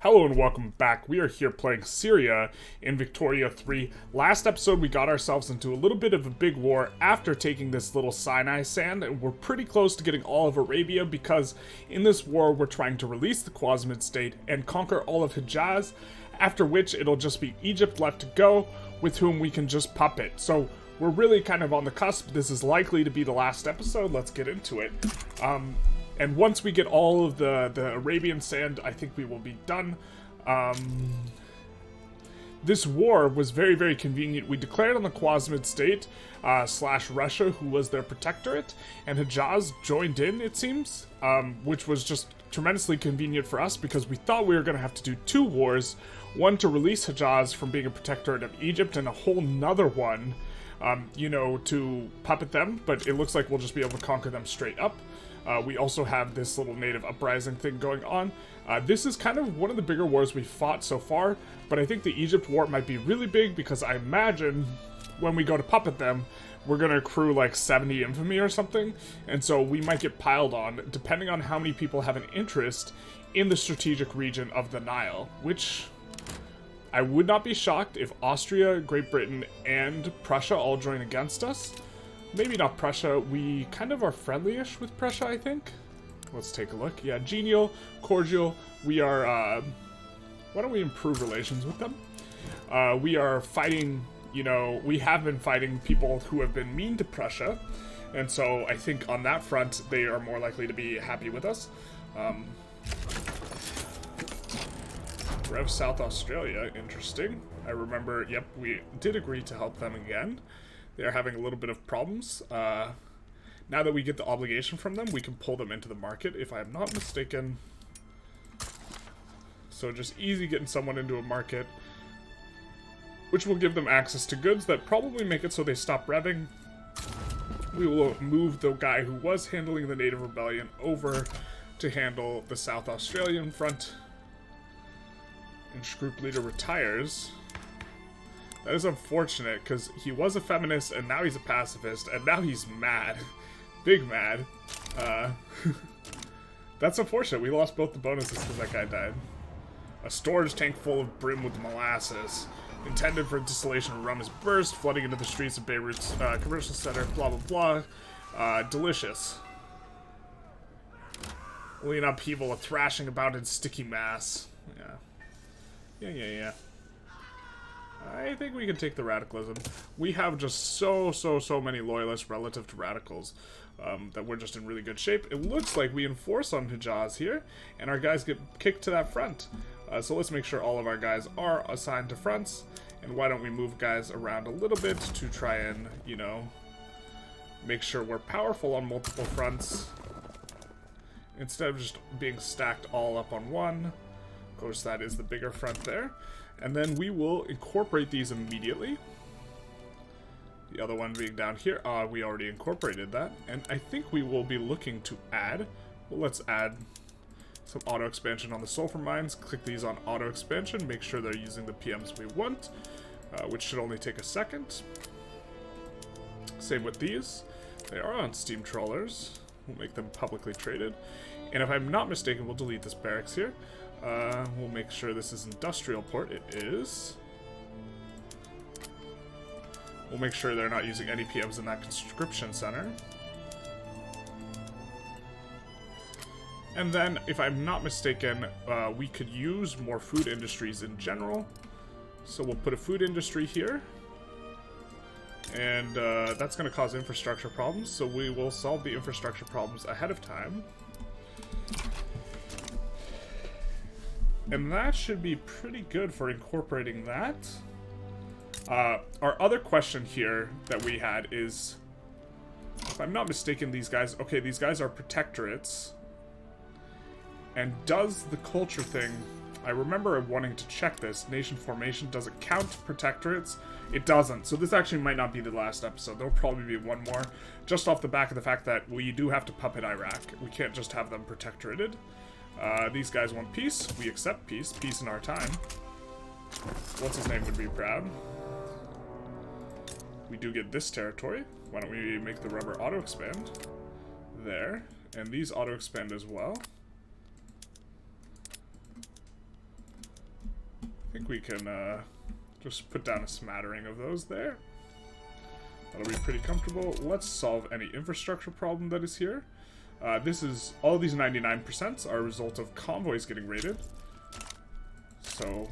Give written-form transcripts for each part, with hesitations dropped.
Hello and welcome back. We are here playing Syria in Victoria 3. Last episode we got ourselves into a little bit of a big war after taking this little Sinai sand, and we're pretty close to getting all of Arabia because in this war we're trying to release the Quasimid state and conquer all of Hijaz, after which it'll just be Egypt left to go, with whom we can just puppet. So we're really kind of on the cusp. This is likely to be the last episode. Let's get into it. And once we get all of the Arabian sand, I think we will be done. This war was very, very convenient. We declared on the Quasimid state slash Russia, who was their protectorate, and Hijaz joined in, it seems, which was just tremendously convenient for us because we thought we were going to have to do two wars, one to release Hijaz from being a protectorate of Egypt and a whole nother one, to puppet them, but it looks like we'll just be able to conquer them straight up. We also have this little native uprising thing going on. This is kind of one of the bigger wars we've fought so far, but I think the Egypt war might be really big because I imagine when we go to puppet them, we're going to accrue like 70 infamy or something, and so we might get piled on, depending on how many people have an interest in the strategic region of the Nile, which I would not be shocked if Austria, Great Britain, and Prussia all join against us. Maybe not Prussia. We kind of are friendly-ish with Prussia, I think. Let's take a look. Yeah, genial, cordial. We are, why don't we improve relations with them? We are fighting, we have been fighting people who have been mean to Prussia. And so I think on that front, they are more likely to be happy with us. Rev South Australia, interesting. I remember, yep, we did agree to help them again. They're having a little bit of problems. Now that we get the obligation from them, we can pull them into the market, if I'm not mistaken. So just easy getting someone into a market, which will give them access to goods that probably make it so they stop revving. We will move the guy who was handling the Native Rebellion over to handle the South Australian front. And Group Leader retires. That is unfortunate, because he was a feminist, and now he's a pacifist, and now he's mad. Big mad. That's unfortunate. We lost both the bonuses because that guy died. A storage tank full of brim with molasses, intended for distillation of rum, is burst, flooding into the streets of Beirut's commercial center, blah blah blah. Delicious. Only an upheaval, a thrashing about in sticky mass. Yeah. I think we can take the radicalism. We have just so many loyalists relative to radicals that we're just in really good shape. It looks like we enforce on Hijaz here, and our guys get kicked to that front. So let's make sure all of our guys are assigned to fronts, and why don't we move guys around a little bit to try and, make sure we're powerful on multiple fronts, instead of just being stacked all up on one. Of course, that is the bigger front there. And then we will incorporate these immediately. The other one being down here. We already incorporated that. And I think we will be looking to add. Well, let's add some auto expansion on the sulfur mines. Click these on auto expansion. Make sure they're using the PMs we want, which should only take a second. Same with these. They are on steam trawlers. We'll make them publicly traded. And if I'm not mistaken, we'll delete this barracks here. We'll make sure this is industrial port. It is. We'll make sure they're not using any PMs in that conscription center. And then, if I'm not mistaken, we could use more food industries in general. So we'll put a food industry here. And that's going to cause infrastructure problems, so we will solve the infrastructure problems ahead of time. And that should be pretty good for incorporating that. Our other question here that we had is, if I'm not mistaken, these guys are protectorates. And does the culture thing, I remember wanting to check this, nation formation, does it count protectorates? It doesn't, so this actually might not be the last episode. There'll probably be one more, just off the back of the fact that we do have to puppet Iraq. We can't just have them protectorated. These guys want peace. We accept peace. Peace in our time. What's his name would be proud. We do get this territory. Why don't we make the rubber auto expand? There. And these auto expand as well. think we can just put down a smattering of those there. That'll be pretty comfortable. Let's solve any infrastructure problem that is here. This is, all these 99% are a result of convoys getting raided. So,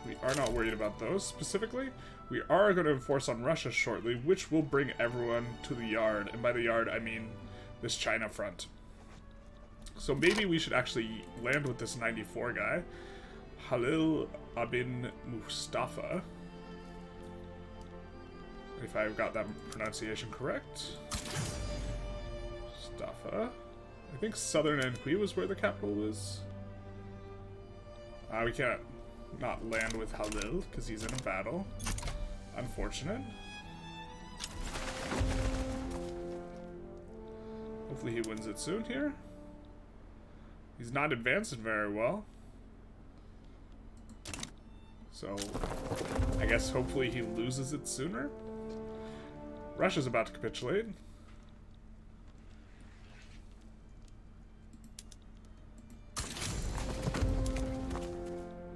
we are not worried about those specifically. We are going to enforce on Russia shortly, which will bring everyone to the yard. And by the yard, I mean this China front. So maybe we should actually land with this 94 guy. Halil Abin Mustafa. If I've got that pronunciation correct. Mustafa. I think Southern Anhui was where the capital is. We can't not land with Halil because he's in a battle. Unfortunate. Hopefully he wins it soon here. He's not advancing very well. So, I guess hopefully he loses it sooner. Russia's about to capitulate.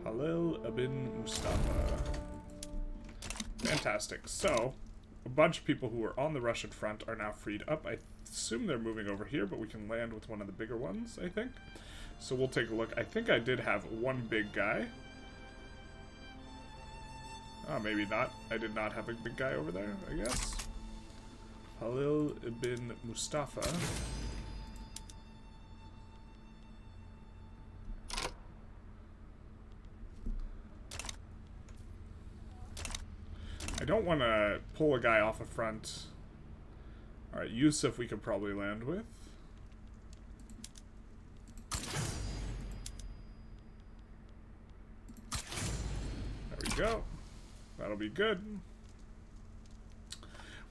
Halil ibn Mustafa. Fantastic. So, a bunch of people who were on the Russian front are now freed up. I assume they're moving over here, but we can land with one of the bigger ones, I think. So we'll take a look. I think I did have one big guy. Oh, maybe not. I did not have a big guy over there, I guess. Halil ibn Mustafa. I don't want to pull a guy off a front. Alright, Yusuf we could probably land with. There we go. That'll be good.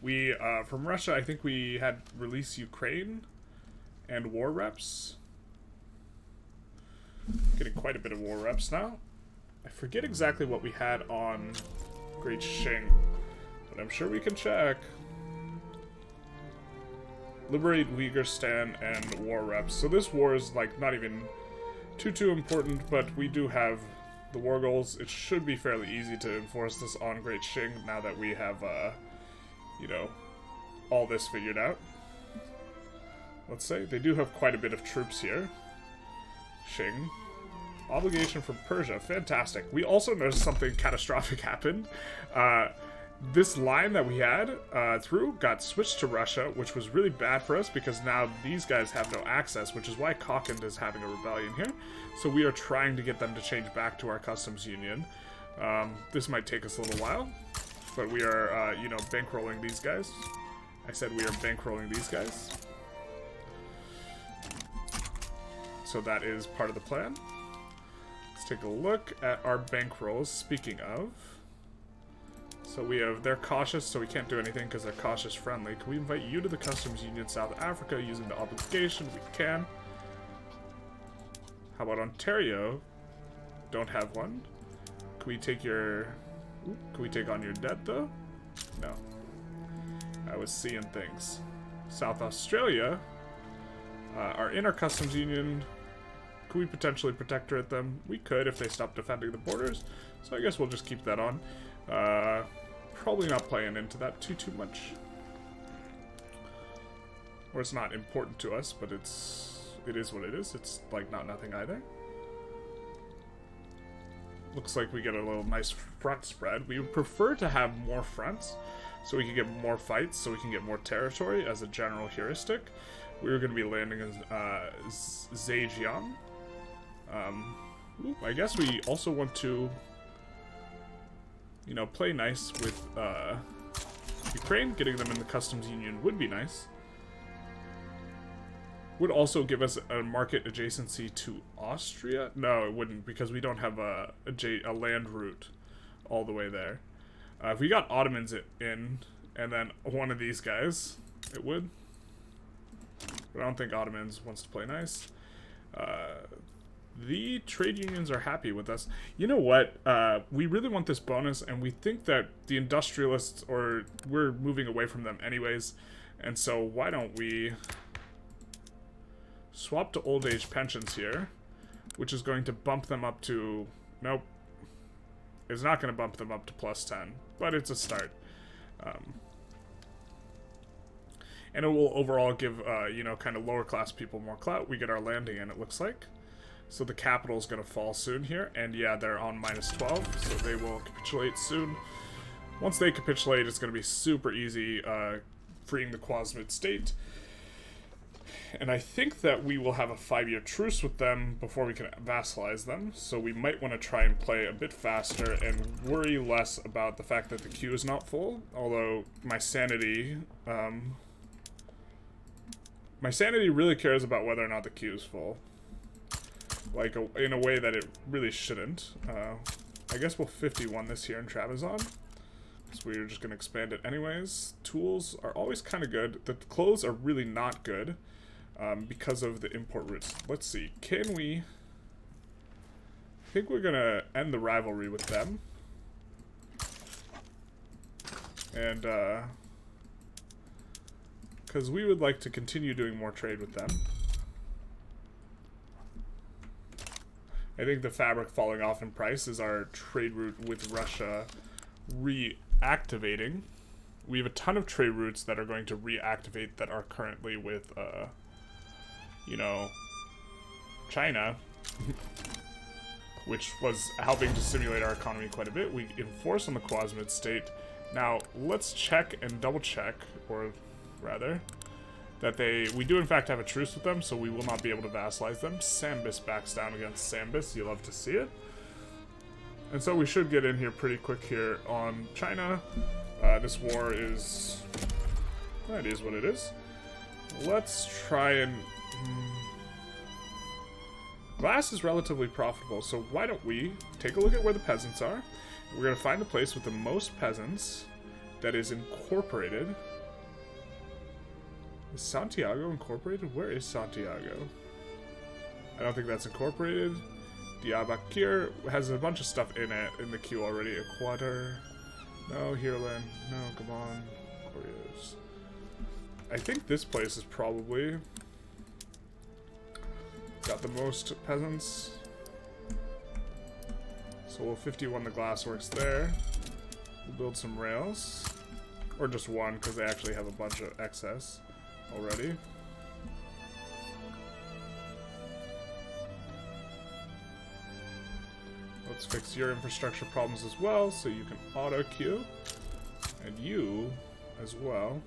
We, from Russia, I think we had release Ukraine and war reps. Getting quite a bit of war reps now. I forget exactly what we had on Great Qing, but I'm sure we can check. Liberate Uyghurstan and war reps. So this war is like not even too important, but we do have the war goals. It should be fairly easy to enforce this on Great Qing now that we have, you know, all this figured out. Let's say they do have quite a bit of troops here. Qing. Obligation from Persia. Fantastic. We also noticed something catastrophic happened. This line that we had through got switched to Russia, which was really bad for us because now these guys have no access, which is why Kokand is having a rebellion here. So we are trying to get them to change back to our customs union. This might take us a little while, but we are, you know, bankrolling these guys. I said we are bankrolling these guys. So that is part of the plan. Let's take a look at our bankrolls, speaking of. So we have, they're cautious, so we can't do anything because they're cautious friendly. Can we invite you to the Customs Union South Africa using the obligation? We can. How about Ontario? Don't have one. Can we take your... Can we take on your debt, though? No. I was seeing things. South Australia are in our Customs Union. Could we potentially protectorate them? We could if they stop defending the borders. So I guess we'll just keep that on. Probably not playing into that too much. Or it's not important to us, but it is what it is. It's like not nothing either. Looks like we get a little nice front spread. We would prefer to have more fronts so we can get more fights, so we can get more territory as a general heuristic. We were going to be landing in Zhejiang. I guess we also want to, you know, play nice with Ukraine. Getting them in the customs union would be nice. Would also give us a market adjacency to Austria. No, it wouldn't, because we don't have a land route all the way there. If we got Ottomans in, and then one of these guys, it would. But I don't think Ottomans wants to play nice. The trade unions are happy with us. You know what? We really want this bonus, and we think that the industrialists, or we're moving away from them anyways, and so why don't we swap to old age pensions here, which is going to bump them up to... Nope. It's not going to bump them up to +10, but it's a start. And it will overall give, you know, kind of lower class people more clout. We get our landing in, it looks like. So the capital is going to fall soon here. And yeah, they're on -12, so they will capitulate soon. Once they capitulate, it's going to be super easy freeing the Quasimid state. And I think that we will have a 5-year truce with them before we can vassalize them. So we might want to try and play a bit faster and worry less about the fact that the queue is not full. Although my sanity really cares about whether or not the queue is full. Like, in a way that it really shouldn't. I guess we'll 51 this here in Trabzon. So we're just going to expand it anyways. Tools are always kind of good. The clothes are really not good because of the import routes. Let's see. Can we... I think we're going to end the rivalry with them. And, because we would like to continue doing more trade with them. I think the fabric falling off in price is our trade route with Russia reactivating. We have a ton of trade routes that are going to reactivate that are currently with, you know, China, which was helping to stimulate our economy quite a bit. We enforce on the Quasimid state. Now, let's check and double check, or rather, that we do in fact have a truce with them, so we will not be able to vassalize them. Sambis backs down against Sambis. You love to see it. And so we should get in here pretty quick here on China. This war is... That is what it is. Let's try and... Glass is relatively profitable, so why don't we take a look at where the peasants are. We're going to find a place with the most peasants that is incorporated. Is Santiago incorporated? Where is Santiago? I don't think that's incorporated. Diyarbakir has a bunch of stuff in it in the queue already. Equator. No, Hirland. No, Gabon. Corios. I think this place is probably got the most peasants. So we'll 51 the glassworks there. We'll build some rails. Or just one, because they actually have a bunch of excess already. Let's fix your infrastructure problems as well, so you can auto queue. And you as well.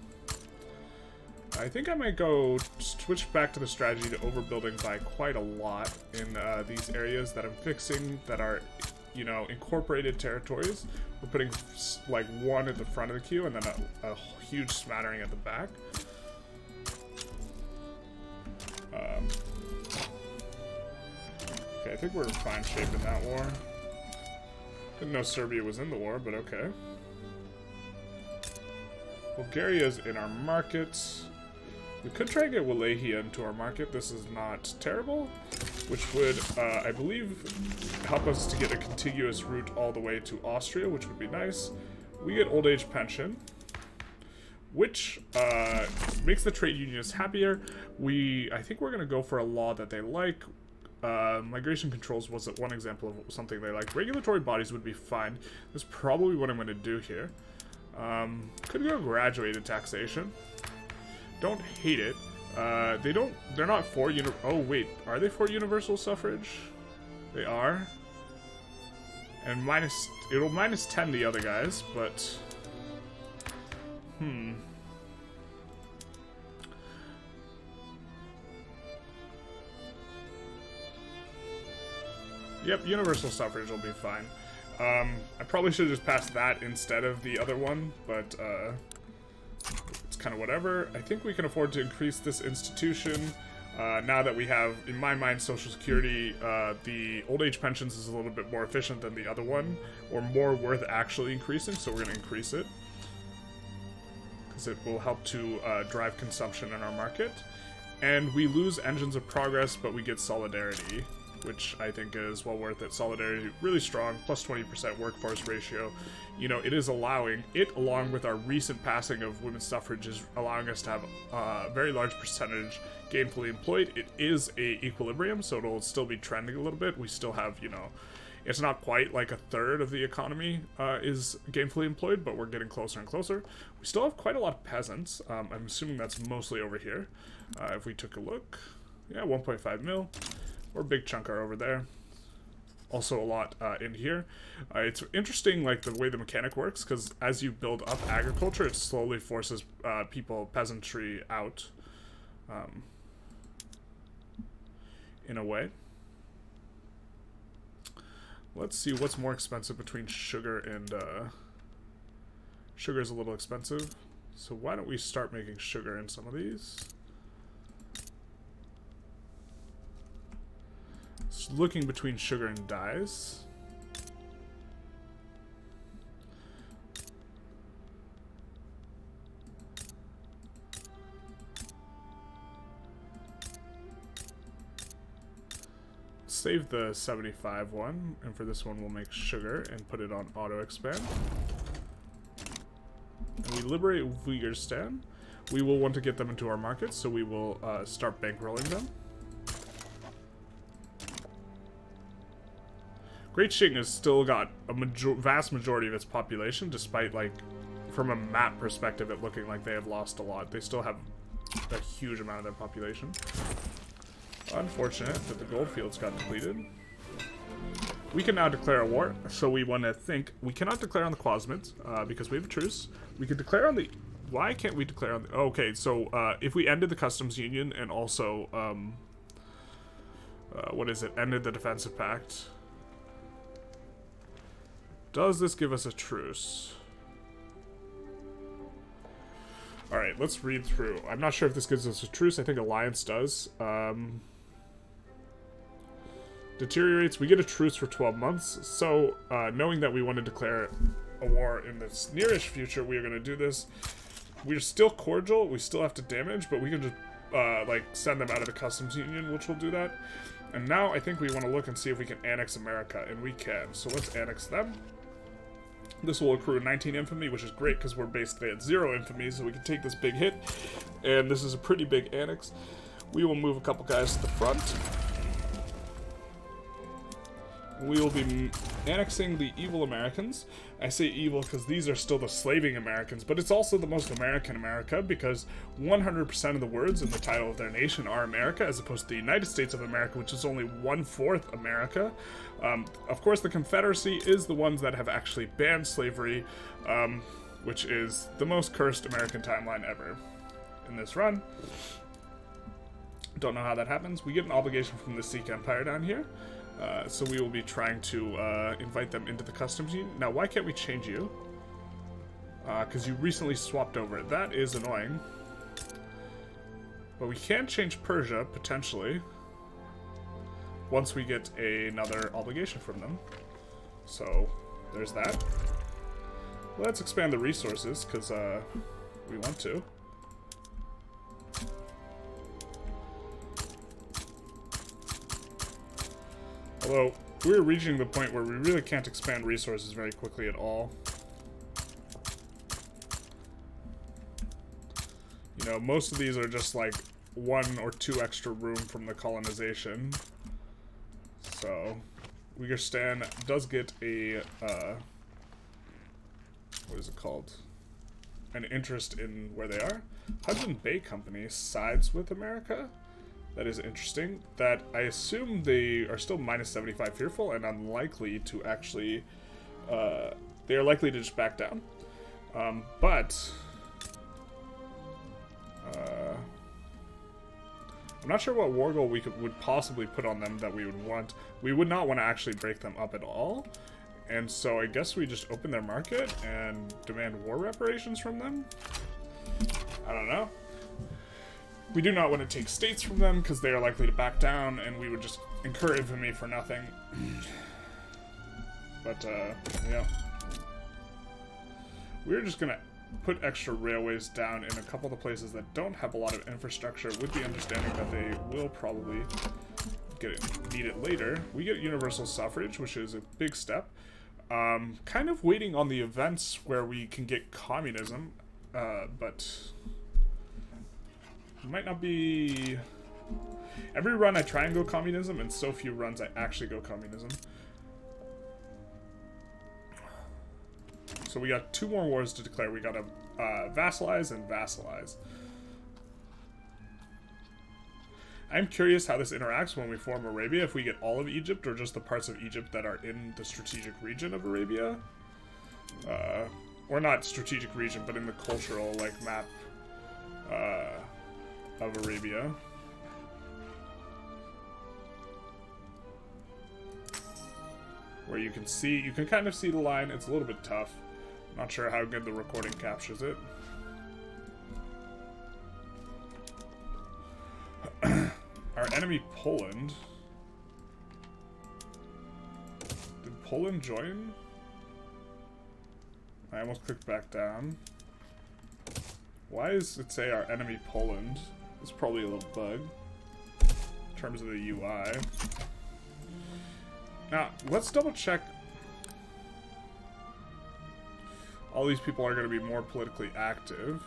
I think I might go switch back to the strategy to overbuilding by quite a lot in these areas that I'm fixing that are, you know, incorporated territories. We're putting like one at the front of the queue and then a huge smattering at the back. Okay, I think we're in fine shape in that war. Didn't know Serbia was in the war, but okay. Bulgaria's in our markets. We could try to get Wallachia into our market. This is not terrible, which would, I believe, help us to get a contiguous route all the way to Austria, which would be nice. We get old age pension, which makes the trade unionists happier. I think we're going to go for a law that they like. Migration controls was one example of something they like. Regulatory bodies would be fine. That's probably what I'm going to do here. Could go graduated taxation. Don't hate it. They're not for oh wait, are they for universal suffrage? They are. And it'll minus 10 the other guys, but Yep, universal suffrage will be fine. I probably should have just passed that instead of the other one, but it's kind of whatever. I think we can afford to increase this institution now that we have, in my mind, Social Security. The old age pensions is a little bit more efficient than the other one, or more worth actually increasing, so we're going to increase it. Because it will help to drive consumption in our market. And we lose engines of progress, but we get solidarity, which I think is well worth it. Solidarity, really strong, plus 20% workforce ratio. You know, it is allowing, along with our recent passing of women's suffrage, is allowing us to have a very large percentage gainfully employed. It is a equilibrium, so it'll still be trending a little bit. We still have, you know, It's not quite like a third of the economy is gainfully employed, but we're getting closer and closer. We still have quite a lot of peasants. I'm assuming that's mostly over here. If we took a look, yeah, 1.5 mil. Or a big chunk are over there. Also a lot in here. It's interesting, like, the way the mechanic works, because as you build up agriculture, it slowly forces peasantry out, in a way. Let's see what's more expensive between sugar and, sugar is a little expensive. So why don't we start making sugar in some of these? Looking between sugar and dyes. Save the 75 one, and for this one we'll make sugar and put it on auto expand. And we liberate Uyghur. We will want to get them into our market, so we will start bankrolling them. Great Qing has still got a vast majority of its population, despite, like, from a map perspective, it looking like they have lost a lot. They still have a huge amount of their population. Unfortunate that the gold fields got depleted. We can now declare a war, so we want to think. We cannot declare on the Quasmids, because we have a truce. We can declare on the... Why can't we declare on the... Okay, so if we ended the customs union and also, what is it? Ended the defensive pact... Does this give us a truce? Alright, let's read through. I'm not sure if this gives us a truce. I think Alliance does. Deteriorates. We get a truce for 12 months. So, knowing that we want to declare a war in the nearest future, we are going to do this. We're still cordial. We still have to damage, but we can just, like, send them out of the customs union, which will do that. And now I think we want to look and see if we can annex America, and we can. So let's annex them. This will accrue 19 infamy, which is great because we're basically at 0 infamy, so we can take this big hit. And this is a pretty big annex. We will move a couple guys to the front. We will be annexing the evil Americans. I say evil because these are still the slaving Americans, but it's also the most American America because 100% of the words in the title of their nation are America, as opposed to the United States of America, which is only 1/4 America. Of course, the Confederacy is the ones that have actually banned slavery, which is the most cursed American timeline ever in this run. Don't know how that happens. We get an obligation from the Sikh Empire down here. So we will be trying to invite them into the customs union. Now, why can't we change you? Because you recently swapped over. That is annoying. But we can change Persia, potentially, once we get another obligation from them. So, there's that. Let's expand the resources, because we want to. Although, we're reaching the point where we really can't expand resources very quickly at all. You know, most of these are just like 1 or 2 extra room from the colonization. So, Uyghur does get a, what is it called? An interest in where they are. Hudson Bay Company sides with America. That is interesting. That I assume they are still minus 75 fearful and unlikely to actually, they are likely to just back down. But I'm not sure what war goal we would possibly put on them that we would want. We would not want to actually break them up at all. And so I guess we just open their market and demand war reparations from them? I don't know. We do not want to take states from them because they are likely to back down and we would just incur infamy for nothing. But, yeah. We're just gonna put extra railways down in a couple of the places that don't have a lot of infrastructure with the understanding that they will probably need it later. We get universal suffrage, which is a big step. Kind of waiting on the events where we can get communism, but it might not be... Every run I try and go communism, and so few runs I actually go communism. So we got 2 more wars to declare. We got to vassalize and vassalize. I'm curious how this interacts when we form Arabia, if we get all of Egypt or just the parts of Egypt that are in the strategic region of Arabia. Or not strategic region, but in the cultural, like, map of Arabia. Where you can see, you can kind of see the line. It's a little bit tough. Not sure how good the recording captures it. Our enemy Poland. Did Poland join? I almost clicked back down. Why does it say our enemy Poland? It's probably a little bug in terms of the UI. Now, let's double check. All these people are going to be more politically active.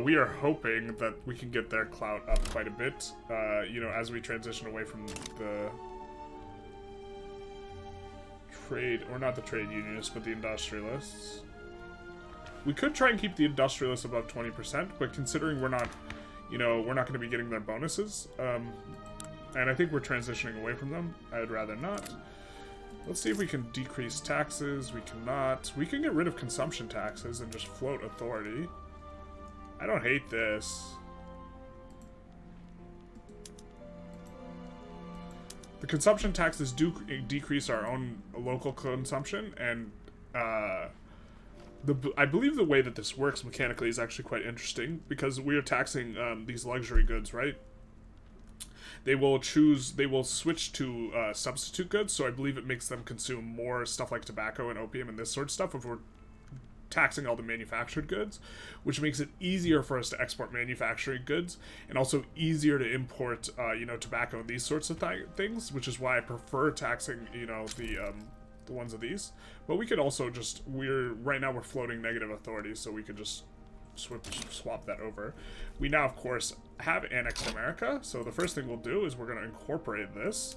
We are hoping that we can get their clout up quite a bit, you know, as we transition away from the trade, or not the trade unionists, but the industrialists. We could try and keep the industrialists above 20%, but considering we're not, you know, we're not going to be getting their bonuses, and I think we're transitioning away from them, I'd rather not. Let's see if we can decrease taxes. We cannot. We can get rid of consumption taxes and just float authority. I don't hate this. The consumption taxes do decrease our own local consumption, and I believe the way that this works mechanically is actually quite interesting, because we are taxing these luxury goods, right? They will switch to substitute goods, so I believe it makes them consume more stuff like tobacco and opium and this sort of stuff if we're taxing all the manufactured goods, which makes it easier for us to export manufacturing goods and also easier to import, you know, tobacco and these sorts of things, which is why I prefer taxing, you know, the ones of these. But we could also just, right now we're floating negative authorities, so we could just swap that over. We now, of course, have annexed America, so the first thing we'll do is we're going to incorporate this,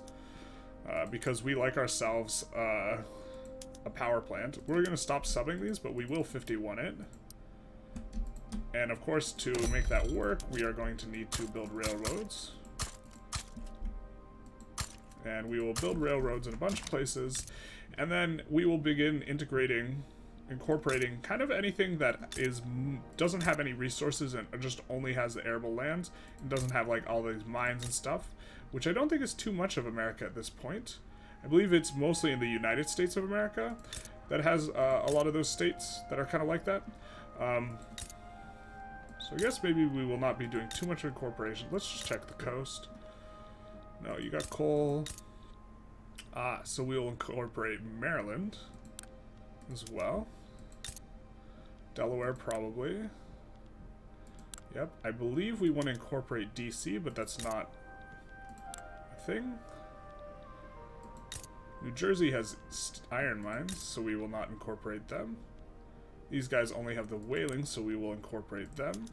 because we like ourselves a power plant. We're going to stop subbing these, but we will 51 it. And of course, to make that work, we are going to need to build railroads. And we will build railroads in a bunch of places. And then we will begin incorporating kind of anything that doesn't have any resources and just only has the arable lands and doesn't have like all these mines and stuff, which I don't think is too much of America at this point. I believe it's mostly in the United States of America that has a lot of those states that are kind of like that. So I guess maybe we will not be doing too much incorporation. Let's just check the coast. No, you got coal. So we will incorporate Maryland as well. Delaware probably. Yep, I believe we want to incorporate DC, but that's not a thing. New Jersey has iron mines, so we will not incorporate them. These guys only have the whaling, so we will incorporate them.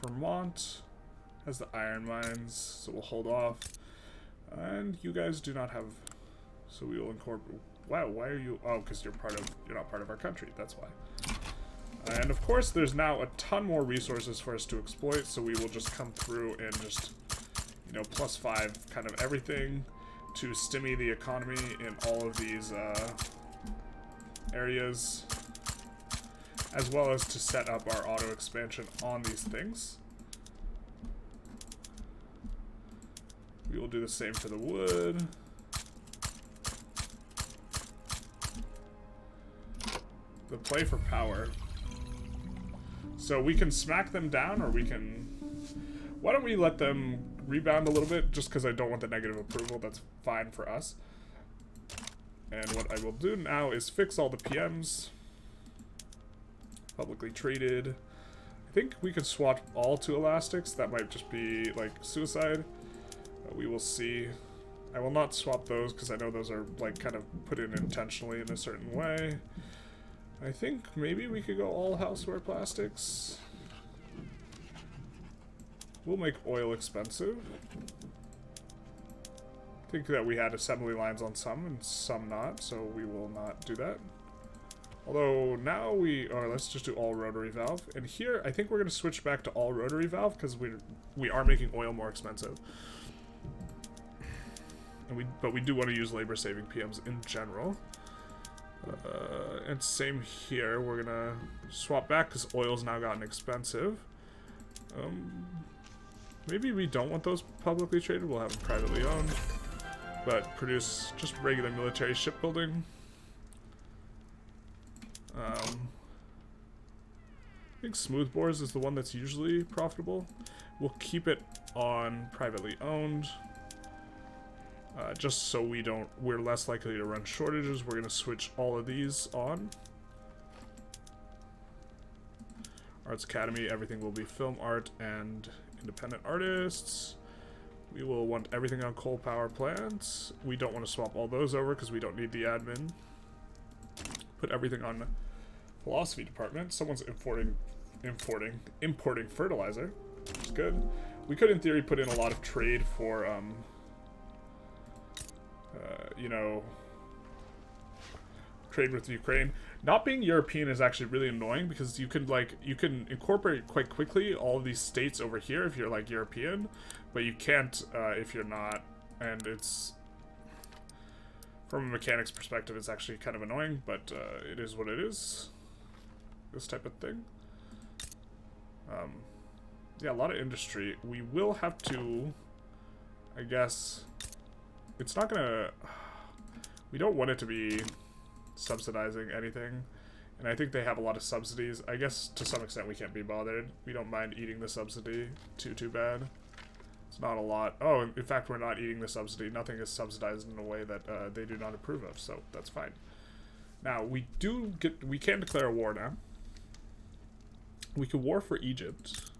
Vermont has the iron mines, so we'll hold off. And you guys do not have, so we will incorporate. Wow, why are you? Oh, because you're not part of our country. That's why. And of course, there's now a ton more resources for us to exploit, so we will just come through and just, you know, +5 kind of everything to stimmy the economy in all of these areas, as well as to set up our auto expansion on these things. We will do the same for the wood. The play for power. So we can smack them down, or we can... Why don't we let them rebound a little bit, just because I don't want the negative approval. That's fine for us. And what I will do now is fix all the PMs. Publicly traded. I think we could swap all to elastics. That might just be, like, suicide. We will see. I will not swap those, because I know those are, like, kind of put in intentionally in a certain way. I think maybe we could go all houseware plastics. We'll make oil expensive. I think that we had assembly lines on some and some not, so we will not do that. Although now let's just do all rotary valve. And here, I think we're going to switch back to all rotary valve because we are making oil more expensive. And but we do want to use labor-saving PMs in general. And same here, we're going to swap back because oil's now gotten expensive. Maybe we don't want those publicly traded, we'll have them privately owned. But produce just regular military shipbuilding. I think smoothbores is the one that's usually profitable. We'll keep it on privately owned. Just so we're less likely to run shortages, we're going to switch all of these on. Arts Academy, everything will be film art and independent artists. We will want everything on coal power plants. We don't want to swap all those over because we don't need the admin. Put everything on philosophy department. Someone's importing fertilizer, which is good. We could, in theory, put in a lot of trade for, you know, trade with Ukraine. Not being European is actually really annoying because you can incorporate quite quickly all of these states over here if you're like European, but you can't if you're not. And it's, from a mechanics perspective, it's actually kind of annoying, but it is what it is. This type of thing. Yeah, a lot of industry. We will have to, I guess, it's not gonna, we don't want it to be subsidizing anything, and I think they have a lot of subsidies. I guess to some extent we can't be bothered. We don't mind eating the subsidy too bad. It's not a lot. Oh, in fact, we're not eating the subsidy. Nothing is subsidized in a way that they do not approve of, so that's fine. Now we can declare a war now. We could war for Egypt.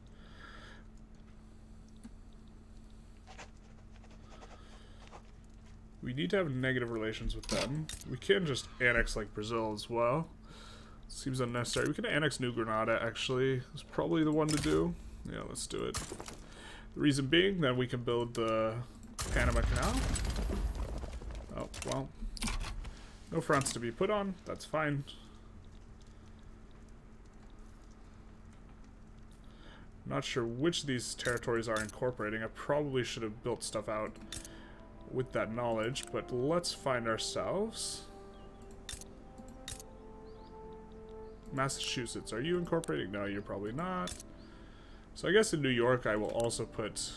We need to have negative relations with them. We can just annex like Brazil as well. Seems unnecessary. We can annex New Granada actually. It's probably the one to do. Yeah, let's do it. The reason being that we can build the Panama Canal. Oh, well. No fronts to be put on. That's fine. Not sure which of these territories are incorporating. I probably should have built stuff out with that knowledge, but let's find ourselves. Massachusetts, are you incorporating? No, you're probably not. So I guess in New York I will also put,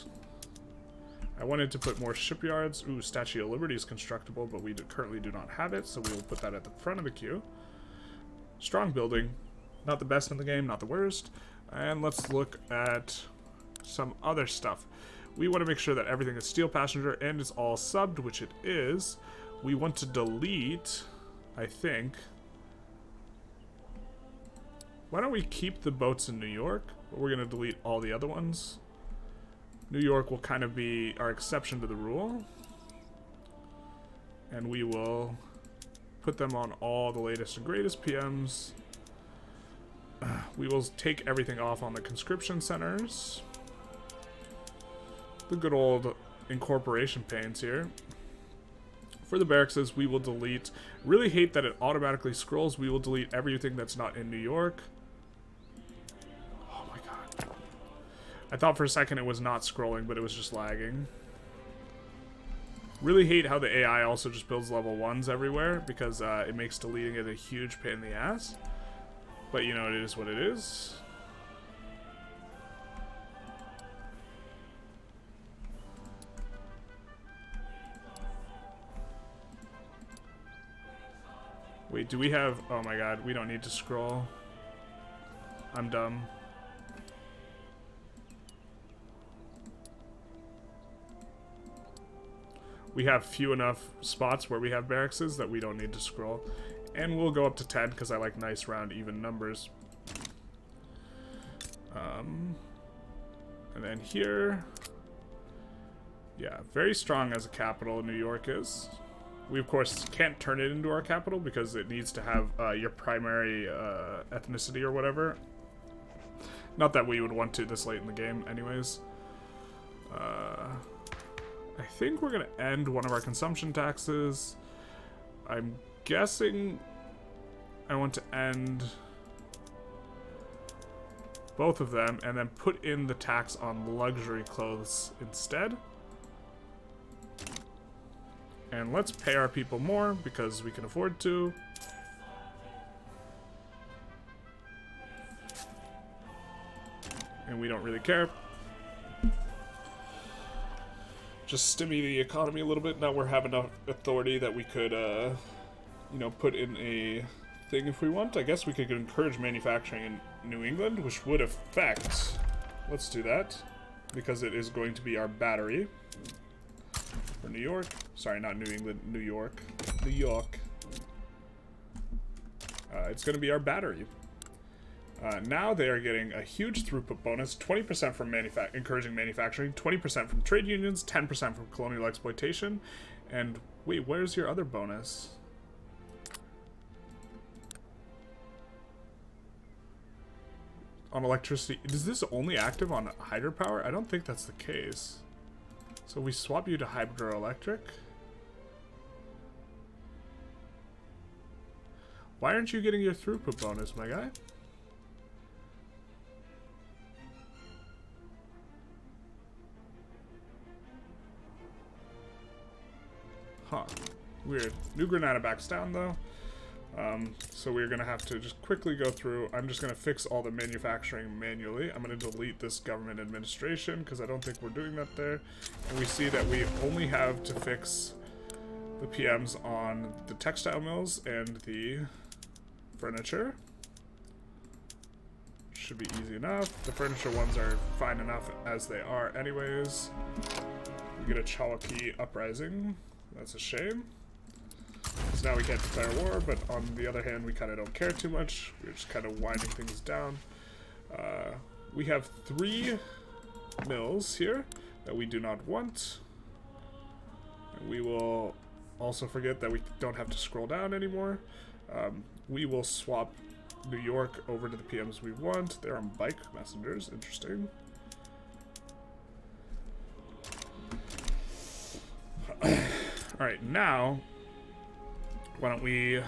I wanted to put more shipyards. Ooh, Statue of Liberty is constructible, but we currently do not have it, so we will put that at the front of the queue. Strong building, not the best in the game, not the worst. And let's look at some other stuff. We want to make sure that everything is steel passenger and is all subbed, which it is. We want to delete, I think. Why don't we keep the boats in New York, but we're going to delete all the other ones. New York will kind of be our exception to the rule. And we will put them on all the latest and greatest PMs. We will take everything off on the conscription centers. The good old incorporation pains here. For the barracks, we will delete. Really hate that it automatically scrolls. We will delete everything that's not in New York. Oh my god. I thought for a second it was not scrolling, but it was just lagging. Really hate how the AI also just builds level 1s everywhere, because it makes deleting it a huge pain in the ass. But you know, it is what it is. Wait, do we have... Oh my god, we don't need to scroll. I'm dumb. We have few enough spots where we have barracks that we don't need to scroll. And we'll go up to 10 because I like nice round even numbers. And then here... Yeah, very strong as a capital, New York is. We, of course, can't turn it into our capital because it needs to have your primary ethnicity or whatever. Not that we would want to this late in the game anyways. I think we're going to end one of our consumption taxes. I'm guessing I want to end both of them and then put in the tax on luxury clothes instead. And let's pay our people more because we can afford to. And we don't really care. Just stimmy the economy a little bit. Now we have enough authority that we could, you know, put in a thing if we want. I guess we could encourage manufacturing in New England, which would affect... Let's do that. Because it is going to be our battery. For New York. Sorry, not New England, New York. New York. It's going to be our battery. Now they are getting a huge throughput bonus, 20% from encouraging manufacturing, 20% from trade unions, 10% from colonial exploitation, and wait, where's your other bonus? On electricity, is this only active on hydropower? I don't think that's the case. So we swap you to hydroelectric. Why aren't you getting your throughput bonus, my guy? Huh. Weird. New Granada backs down, though. So we're going to have to just quickly go through. I'm just going to fix all the manufacturing manually. I'm going to delete this government administration because I don't think we're doing that there. And we see that we only have to fix the PMs on the textile mills and the furniture. Should be easy enough. The furniture ones are fine enough as they are anyways. We get a Chalaki uprising. That's a shame. So now we can't declare war, but on the other hand, we kind of don't care too much. We're just kind of winding things down. We have 3 mills here that we do not want. And we will also forget that we don't have to scroll down anymore. We will swap New York over to the PMs we want. They're on bike messengers. Interesting. Alright, now, why don't we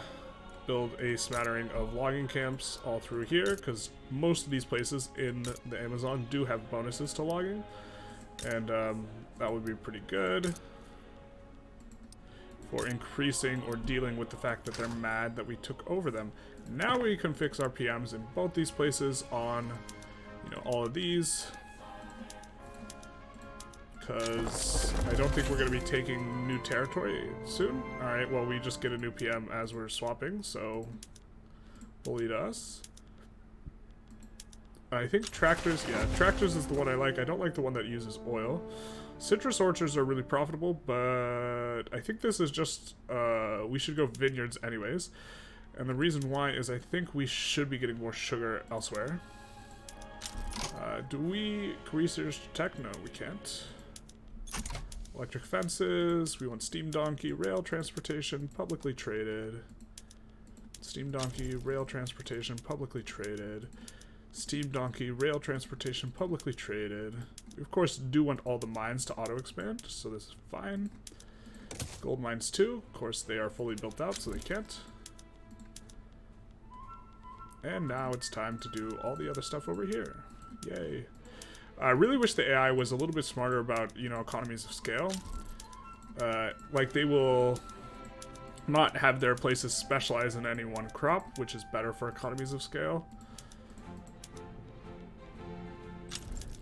build a smattering of logging camps all through here, because most of these places in the Amazon do have bonuses to logging, and that would be pretty good for increasing or dealing with the fact that they're mad that we took over them. Now we can fix our PMs in both these places on, you know, all of these. Because I don't think we're going to be taking new territory soon. Alright, well, we just get a new PM as we're swapping, so bully to us. I think tractors, yeah, tractors is the one I like. I don't like the one that uses oil. Citrus orchards are really profitable, but I think this is just, we should go vineyards anyways. And the reason why is I think we should be getting more sugar elsewhere. Can we search tech? No, we can't. Electric fences, we want steam donkey, rail transportation, publicly traded. Steam donkey, rail transportation, publicly traded. Steam donkey, rail transportation, publicly traded. We of course do want all the mines to auto-expand, so this is fine. Gold mines too, of course they are fully built out, so they can't. And now it's time to do all the other stuff over here. Yay. I really wish the AI was a little bit smarter about, you know, economies of scale. Like, they will not have their places specialize in any one crop, which is better for economies of scale.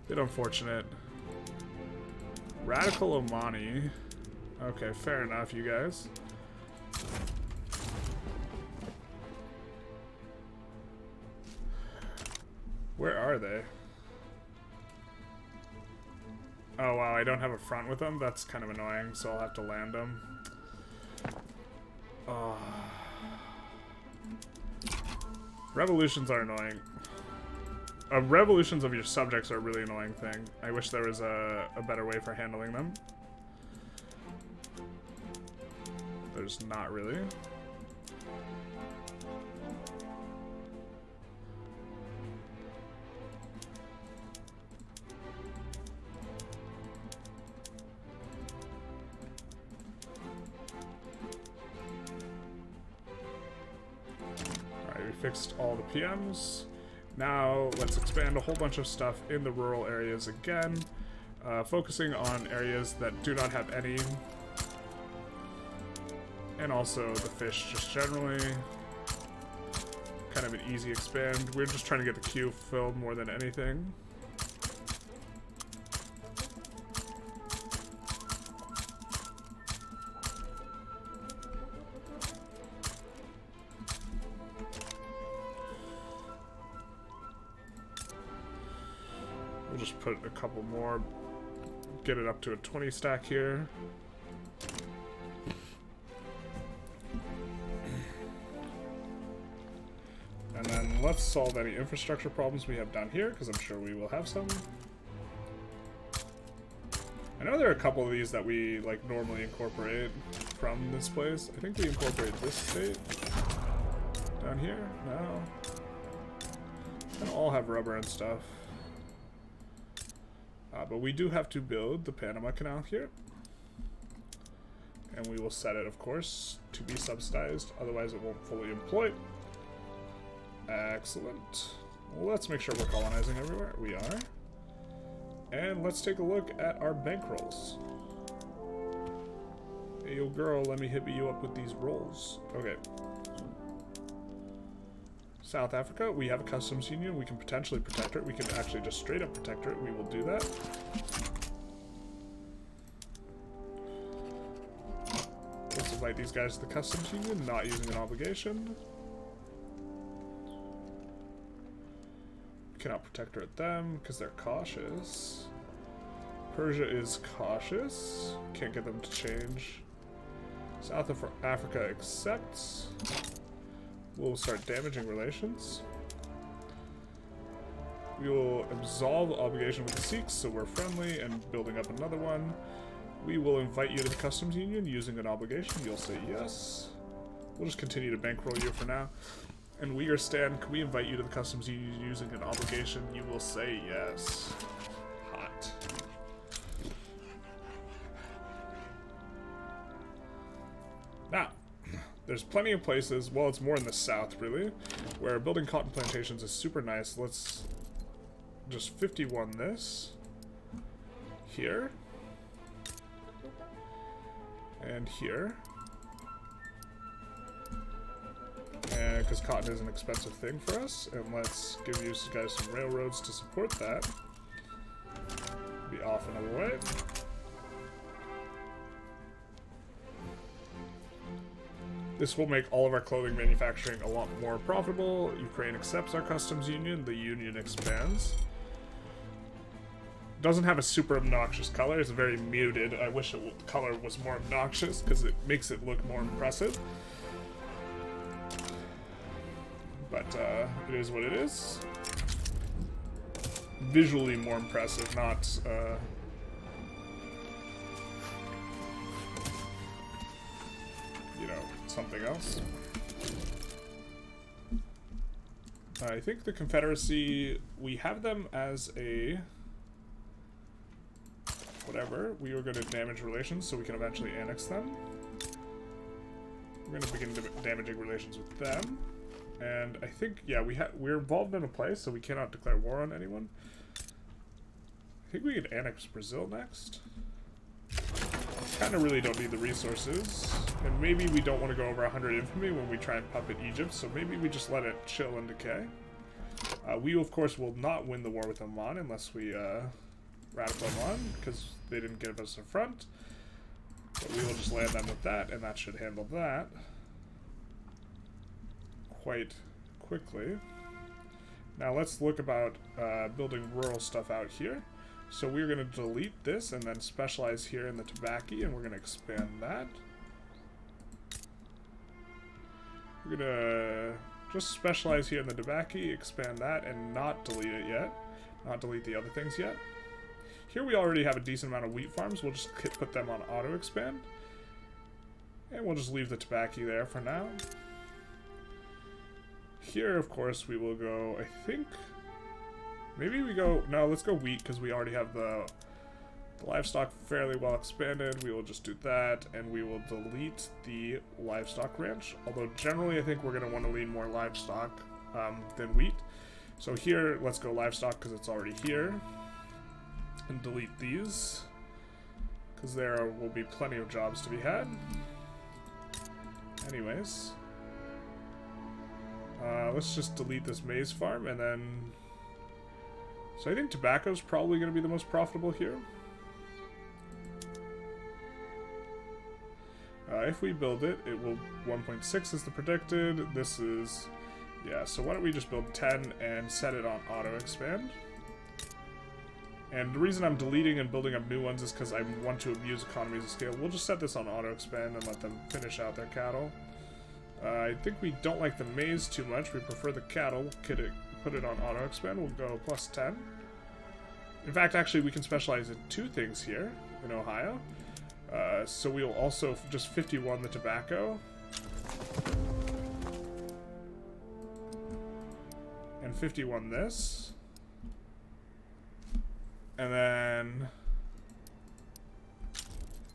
Bit unfortunate. Radical Omani. Okay, fair enough, you guys. Where are they? Oh wow, I don't have a front with them? That's kind of annoying, so I'll have to land them. Revolutions are annoying. Revolutions of your subjects are a really annoying thing. I wish there was a better way for handling them. There's not really. fixed all the PMs. Now let's expand a whole bunch of stuff in the rural areas again, focusing on areas that do not have any, and also the fish just generally. Kind of an easy expand. We're just trying to get the queue filled more than anything. We'll just put a couple more, get it up to a 20 stack here. And then let's solve any infrastructure problems we have down here, because I'm sure we will have some. I know there are a couple of these that we like normally incorporate from this place. I think we incorporate this state down here. No. They don't all have rubber and stuff. But we do have to build the Panama Canal here. And we will set it, of course, to be subsidized. Otherwise, it won't fully employ. Excellent. Well, let's make sure we're colonizing everywhere. We are. And let's take a look at our bankrolls. Hey, yo, girl, let me hit you up with these rolls. Okay. South Africa, we have a customs union. We can potentially protect it. We can actually just straight up protect it. We will do that. Let's invite these guys to the customs union, not using an obligation. We cannot protect her at them because they're cautious. Persia is cautious. Can't get them to change. South of Africa accepts. We'll start damaging relations. We will absolve obligation with the Sikhs, so we're friendly and building up another one. We will invite you to the customs union using an obligation. You'll say yes. We'll just continue to bankroll you for now. And Uyghur, can we invite you to the customs union using an obligation? You will say yes. Hot. Now, there's plenty of places, well, it's more in the south, really, where building cotton plantations is super nice. Let's just 51 this. Here. And here. And because cotton is an expensive thing for us. And let's give you guys some railroads to support that. Be off another way. This will make all of our clothing manufacturing a lot more profitable. Ukraine accepts our customs union. The union expands. Doesn't have a super obnoxious color. It's very muted. I wish the color was more obnoxious because it makes it look more impressive. But it is what it is. Visually more impressive, not you know, something else. I think the Confederacy, we have them as a whatever. We are going to damage relations so we can eventually annex them. We're going to begin damaging relations with them. And I think, yeah, we're involved in a place, so we cannot declare war on anyone. I think we could annex Brazil next. Kind of really don't need the resources. And maybe we don't want to go over 100 infamy when we try and puppet Egypt, so maybe we just let it chill and decay. We, of course, will not win the war with Oman unless we radical Oman, because they didn't give us a front. But we will just land them with that, and that should handle that quite quickly. Now let's look about building rural stuff out here. So we're going to delete this and then specialize here in the tobacco, and we're going to expand that. We're going to just specialize here in the tobacco, expand that, and not delete it yet. Not delete the other things yet. Here we already have a decent amount of wheat farms. We'll just put them on auto expand. And we'll just leave the tobacco there for now. Here, of course, we will go, I think, maybe we go, no, let's go wheat because we already have the livestock fairly well expanded. We will just do that, and we will delete the livestock ranch. Although generally I think we're going to want to lean more livestock than wheat. So here, let's go livestock because it's already here. And delete these, because there will be plenty of jobs to be had. Anyways. Let's just delete this maize farm, and then... So I think tobacco is probably going to be the most profitable here. If we build it, it will 1.6 is the predicted. This is... Yeah, so why don't we just build 10 and set it on auto-expand. And the reason I'm deleting and building up new ones is because I want to abuse economies of scale. We'll just set this on auto-expand and let them finish out their cattle. I think we don't like the maize too much. We prefer the cattle. Put it on auto-expand. We'll go plus 10. In fact, actually, we can specialize in two things here in Ohio. So we'll also just 51 the tobacco. And 51 this. And then...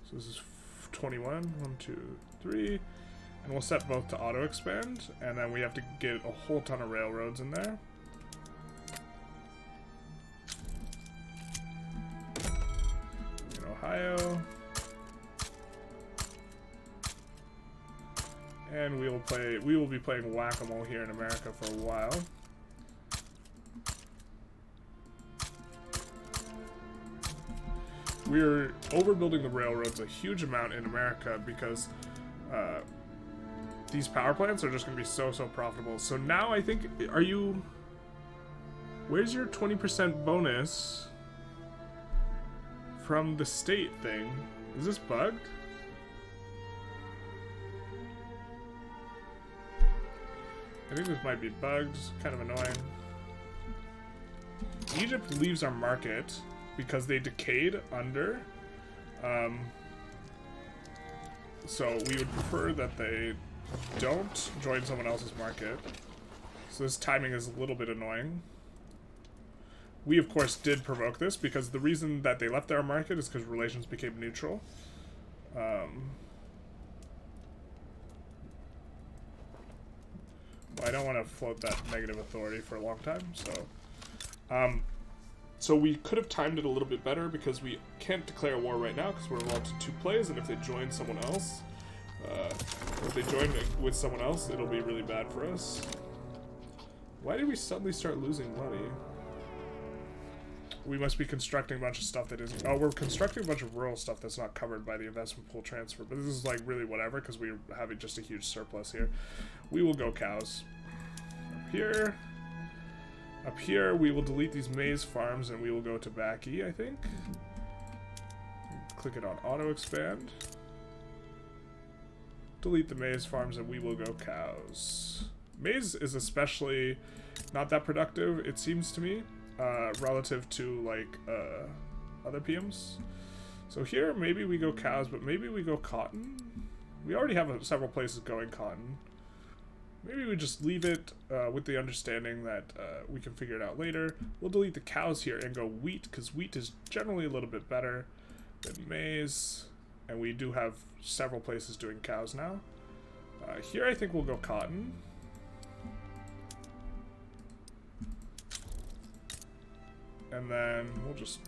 So this is 21. 1, 2, 3. And we'll set both to auto-expand. And then we have to get a whole ton of railroads in there. In Ohio. And we will be playing whack-a-mole here in America for a while. We're overbuilding the railroads a huge amount in America because these power plants are just going to be so profitable. So now I think, where's your 20% bonus from the state thing? Is this bugged? I think this might be bugged, kind of annoying. Egypt leaves our market because they decayed under. So we would prefer that they don't join someone else's market. So this timing is a little bit annoying. We, of course, did provoke this because the reason that they left our market is because relations became neutral. I don't want to float that negative authority for a long time, so... So we could have timed it a little bit better because we can't declare war right now because we're allowed to 2 plays, and if they join someone else, with someone else, it'll be really bad for us. Why did we suddenly start losing money? We must be constructing a bunch of stuff that isn't... Oh, we're constructing a bunch of rural stuff that's not covered by the investment pool transfer, but this is like really whatever because we're having just a huge surplus here. We will go cows. Up here... Up here, we will delete these maize farms and we will go to Baki, I think. Click it on auto-expand. Delete the maize farms and we will go cows. Maize is especially not that productive, it seems to me, relative to, like, other PMs. So here, maybe we go cows, but maybe we go cotton. We already have several places going cotton. Maybe we just leave it with the understanding that we can figure it out later. We'll delete the cows here and go wheat, because wheat is generally a little bit better than maize. And we do have several places doing cows now. Here I think we'll go cotton. And then we'll just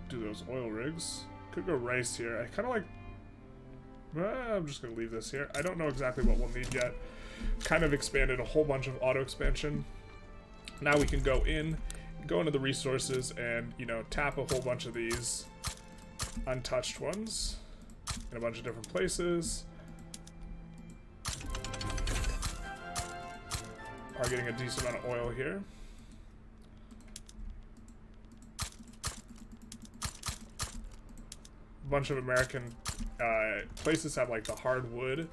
do those oil rigs. Could go rice here. I kind of like... I'm just going to leave this here. I don't know exactly what we'll need yet. Kind of expanded a whole bunch of auto expansion. Now we can go into the resources and, you know, tap a whole bunch of these untouched ones in a bunch of different places. Are getting a decent amount of oil here. A bunch of American places have like the hardwood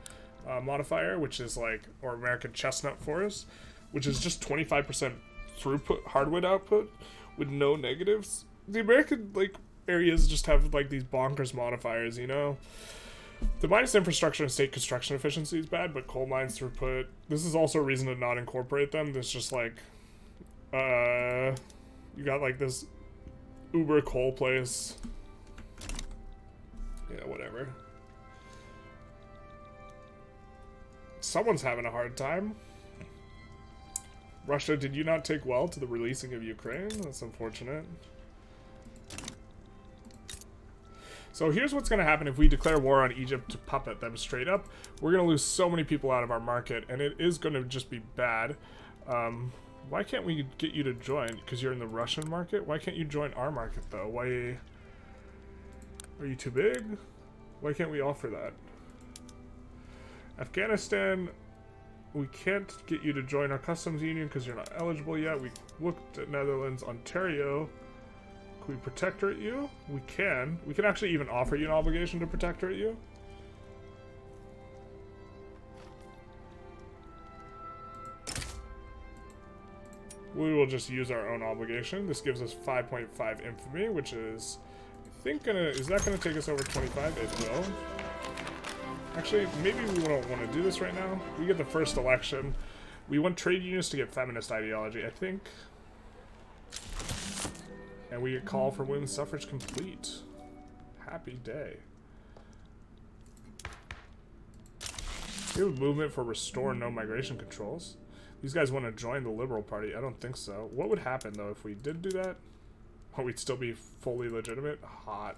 modifier, which is like, or American chestnut forest, which is just 25% throughput hardwood output with no negatives. The American like areas just have like these bonkers modifiers, you know. The minus infrastructure and state construction efficiency is bad, but coal mines throughput, this is also a reason to not incorporate them. There's just like you got like this uber coal place. Yeah, whatever. Someone's having a hard time. Russia, did you not take well to the releasing of Ukraine? That's unfortunate. So here's what's going to happen if we declare war on Egypt to puppet them straight up. We're going to lose so many people out of our market, and it is going to just be bad. Why can't we get you to join? Because you're in the Russian market? Why can't you join our market, though? Why... Are you too big? Why can't we offer that? Afghanistan, we can't get you to join our customs union because you're not eligible yet. We looked at Netherlands, Ontario. Can we protectorate you? We can. We can actually even offer you an obligation to protectorate you. We will just use our own obligation. This gives us 5.5 infamy, which is, I think, is that gonna take us over 25? It will. Actually, maybe we don't want to do this right now. We get the first election. We want trade unions to get feminist ideology, I think. And we get call for women's suffrage complete. Happy day. We have a movement for restore no migration controls. These guys want to join the Liberal Party. I don't think so. What would happen, though, if we did do that? Oh, we'd still be fully legitimate? Hot.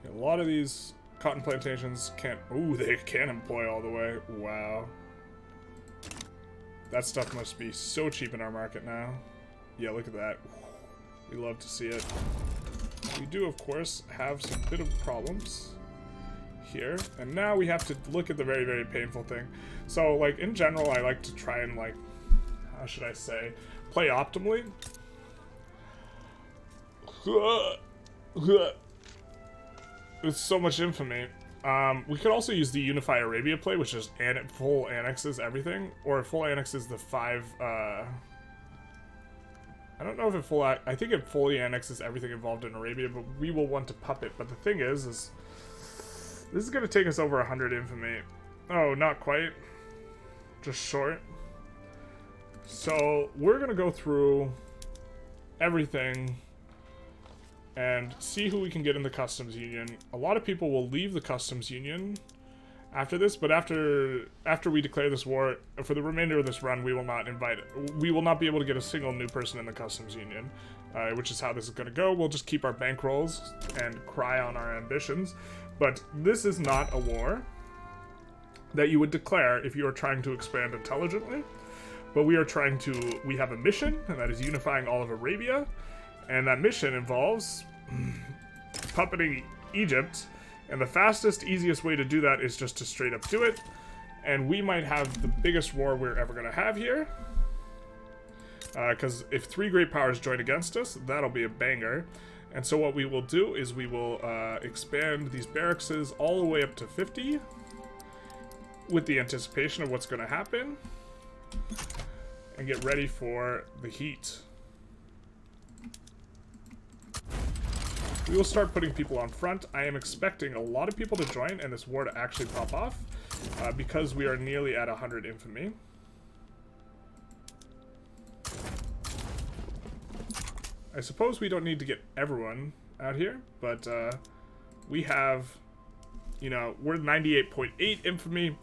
A lot of these cotton plantations can't... Ooh, they can employ all the way. Wow. That stuff must be so cheap in our market now. Yeah, look at that. We love to see it. We do, of course, have some bit of problems here. And now we have to look at the very, very painful thing. So, like, in general, I like to try and, like, how should I say, play optimally. It's so much infamy. We could also use the Unify Arabia play, which is full annexes everything, or full annexes the 5, I don't know if it I think it fully annexes everything involved in Arabia, but we will want to puppet. But the thing is this is going to take us over 100 infamy. Oh, not quite. Just short. So, we're going to go through everything and see who we can get in the customs union. A lot of people will leave the customs union after this, but after we declare this war, for the remainder of this run, we will not be able to get a single new person in the customs union, which is how this is going to go. We'll just keep our bankrolls and cry on our ambitions, but this is not a war that you would declare if you are trying to expand intelligently, but we have a mission, and that is unifying all of Arabia. And that mission involves puppeting Egypt, and the fastest, easiest way to do that is just to straight up do it. And we might have the biggest war we're ever going to have here. Because if 3 great powers join against us, that'll be a banger. And so what we will do is we will expand these barracks all the way up to 50, with the anticipation of what's going to happen, and get ready for the heat. We will start putting people on front. I am expecting a lot of people to join and this war to actually pop off, because we are nearly at 100 infamy. I suppose we don't need to get everyone out here, but we have, you know, we're 98.8 infamy.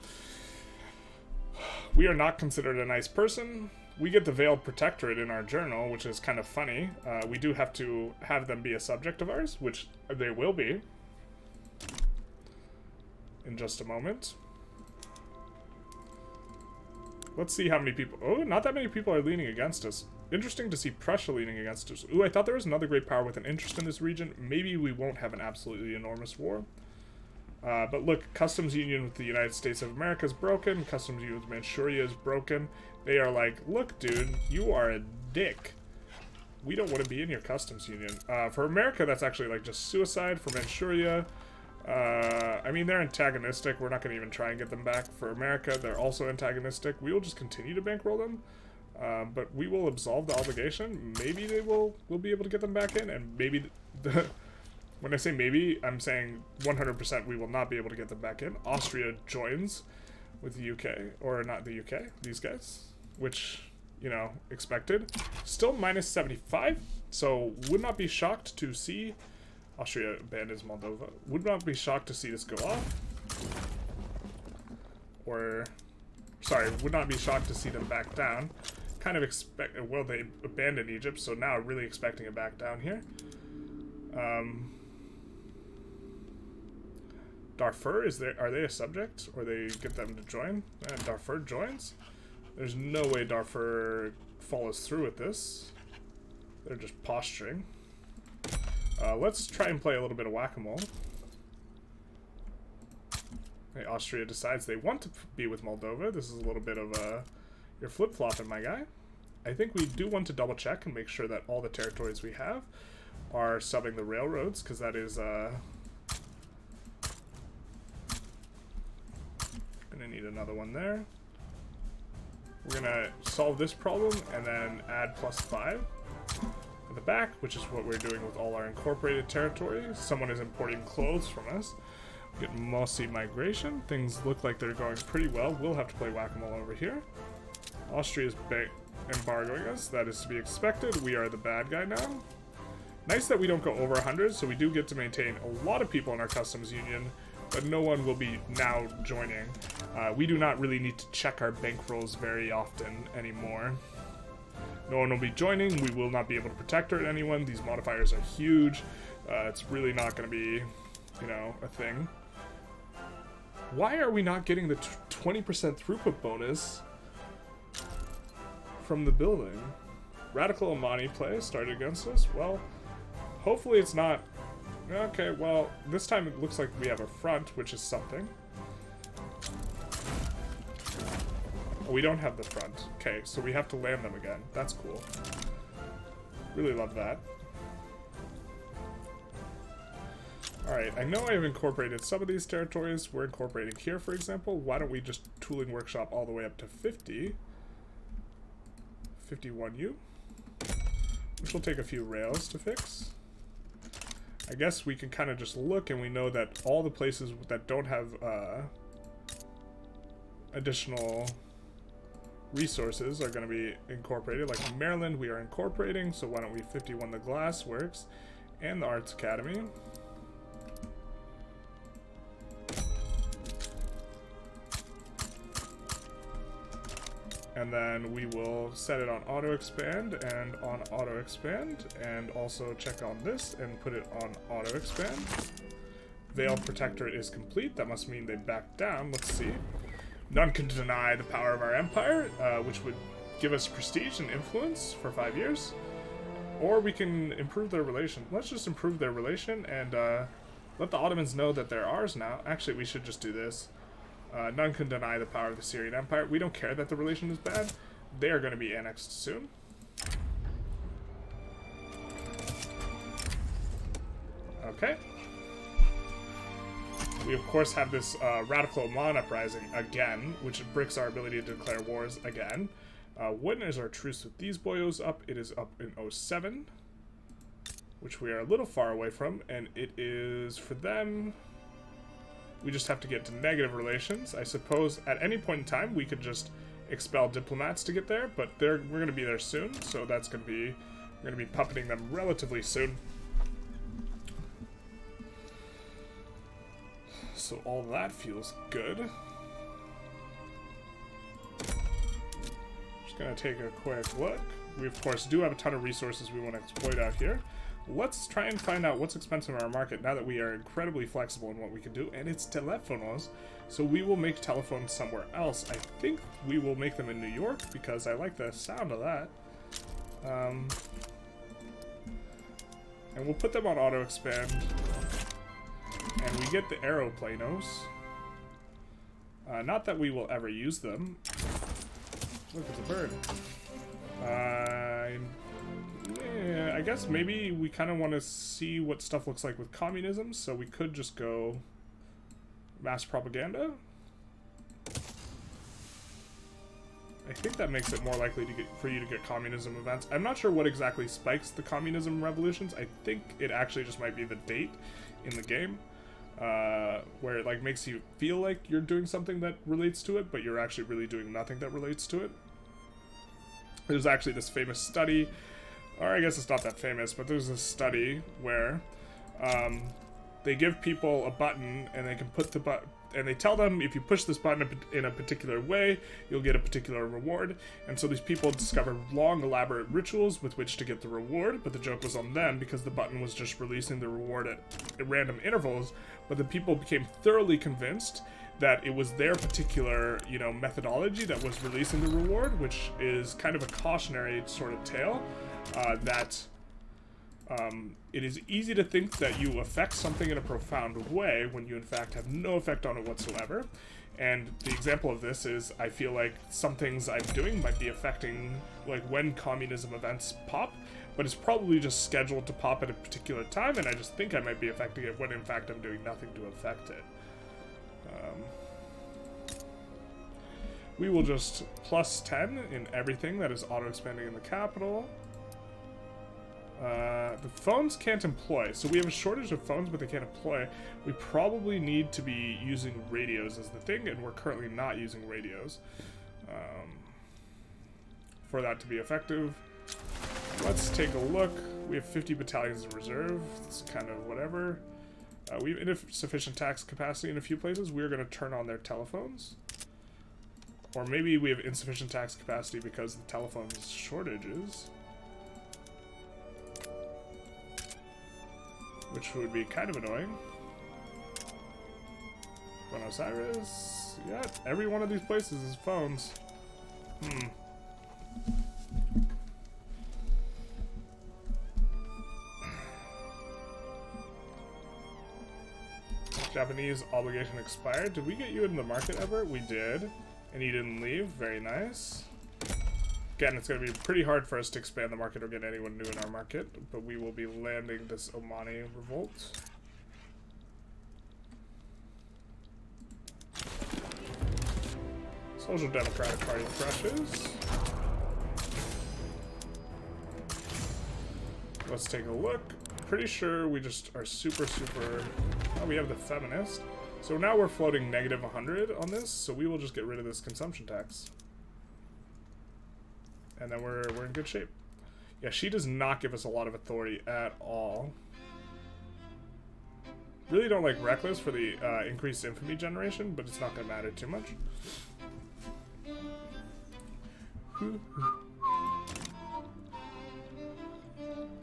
We are not considered a nice person. We get the Veiled Protectorate in our journal, which is kind of funny. We do have to have them be a subject of ours, which they will be in just a moment. Let's see how many people... Oh, not that many people are leaning against us. Interesting to see Prussia leaning against us. Ooh, I thought there was another great power with an interest in this region. Maybe we won't have an absolutely enormous war. But look, customs union with the United States of America is broken. Customs union with Manchuria is broken. They are like, look, dude, you are a dick. We don't want to be in your customs union. For America, that's actually like just suicide. For Manchuria, I mean, they're antagonistic. We're not going to even try and get them back. For America, they're also antagonistic. We will just continue to bankroll them. But we will absolve the obligation. Maybe we'll be able to get them back in. And maybe... When I say maybe, I'm saying 100% we will not be able to get them back in. Austria joins with the UK, or not the UK, these guys, which you know, expected. Still minus 75, so would not be shocked to see Austria abandons Moldova. Would not be shocked to see this go off. Or, sorry, would not be shocked to see them back down. Kind of expect, well, they abandoned Egypt, so now really expecting it back down here. Darfur, are they a subject? Or they get them to join? And Darfur joins? There's no way Darfur follows through with this. They're just posturing. Let's try and play a little bit of whack-a-mole. Okay, Austria decides they want to be with Moldova. This is a little bit of a... You're flip-flopping, my guy. I think we do want to double-check and make sure that all the territories we have are subbing the railroads, because that is... Gonna need another one there. We're gonna solve this problem and then add +5 in the back, which is what we're doing with all our incorporated territories. Someone is importing clothes from us. We get Mossy migration. Things look like they're going pretty well. We'll have to play whack-a-mole over here. Austria's embargoing us. That is to be expected. We are the bad guy now. Nice that we don't go over 100, so we do get to maintain a lot of people in our customs union, but no one will be now joining. We do not really need to check our bankrolls very often anymore. No one will be joining. We will not be able to protect or anyone. These modifiers are huge. It's really not going to be, you know, a thing. Why are we not getting the 20% throughput bonus from the building? Radical Omani play started against us. Well, hopefully it's not... Okay, well, this time it looks like we have a front, which is something. Oh, we don't have the front. Okay, so we have to land them again. That's cool. Really love that. Alright, I know I've incorporated some of these territories. We're incorporating here, for example. Why don't we just tooling workshop all the way up to 50? 51U. Which will take a few rails to fix. I guess we can kind of just look and we know that all the places that don't have additional resources are going to be incorporated. Like Maryland, we are incorporating, so why don't we 51 the Glass Works and the Arts Academy. And then we will set it on auto expand and on auto expand, and also check on this and put it on auto expand. Veil Protectorate is complete. That must mean they back down. Let's see. None can deny the power of our empire, which would give us prestige and influence for 5 years. Or we can improve their relation. Let's just improve their relation and let the Ottomans know that they're ours now. Actually, we should just do this. None can deny the power of the Syrian Empire. We don't care that the relation is bad. They are going to be annexed soon. Okay. We, of course, have this Radical Oman uprising again, which breaks our ability to declare wars again. When is our truce with these boyos up? It is up in 07, which we are a little far away from, and it is, for them... We just have to get to negative relations. I suppose at any point in time we could just expel diplomats to get there, but we're going to be there soon, so that's going to be... We're going to be puppeting them relatively soon. So all that feels good. Just going to take a quick look. We, of course, do have a ton of resources we want to exploit out here. Let's try and find out what's expensive in our market now that we are incredibly flexible in what we can do, and it's telephonos. So we will make telephones somewhere else. I think we will make them in New York because I like the sound of that. And we'll put them on auto expand, and we get the aeroplanos. Not that we will ever use them. Look at the bird. Yeah, I guess maybe we kind of want to see what stuff looks like with communism, so we could just go mass propaganda. I think that makes it more likely for you to get communism events. I'm not sure what exactly spikes the communism revolutions. I think it actually just might be the date in the game, where it like makes you feel like you're doing something that relates to it, but you're actually really doing nothing that relates to it. There's actually this famous study, or I guess it's not that famous, but there's this study where they give people a button and they can put the button, and they tell them if you push this button in a particular way, you'll get a particular reward. And so these people discovered long, elaborate rituals with which to get the reward, but the joke was on them because the button was just releasing the reward at random intervals. But the people became thoroughly convinced that it was their particular, you know, methodology that was releasing the reward, which is kind of a cautionary sort of tale, that it is easy to think that you affect something in a profound way when you in fact have no effect on it whatsoever. And the example of this is, I feel like some things I'm doing might be affecting, like when communism events pop, but it's probably just scheduled to pop at a particular time, and I just think I might be affecting it when in fact I'm doing nothing to affect it. We will just plus 10 in everything that is auto-expanding in the capital. The phones can't employ, so we have a shortage of phones, but they can't employ. We probably need to be using radios as the thing, and we're currently not using radios for that to be effective. Let's take a look. We have 50 battalions in reserve. It's kind of whatever. We have insufficient tax capacity in a few places. We're going to turn on their telephones. Or maybe we have insufficient tax capacity because the telephone shortages. Which would be kind of annoying. Buenos Aires. Yeah, every one of these places is phones. Japanese obligation expired. Did we get you into the market ever? We did. And you didn't leave. Very nice. Again, it's going to be pretty hard for us to expand the market or get anyone new in our market, but we will be landing this Omani revolt. Social Democratic Party crushes. Let's take a look. Pretty sure we just are super... Oh, we have the feminist. So now we're floating negative 100 on this, so we will just get rid of this consumption tax. And then we're in good shape. Yeah, she does not give us a lot of authority at all. Really don't like Reckless for the increased infamy generation, but it's not going to matter too much.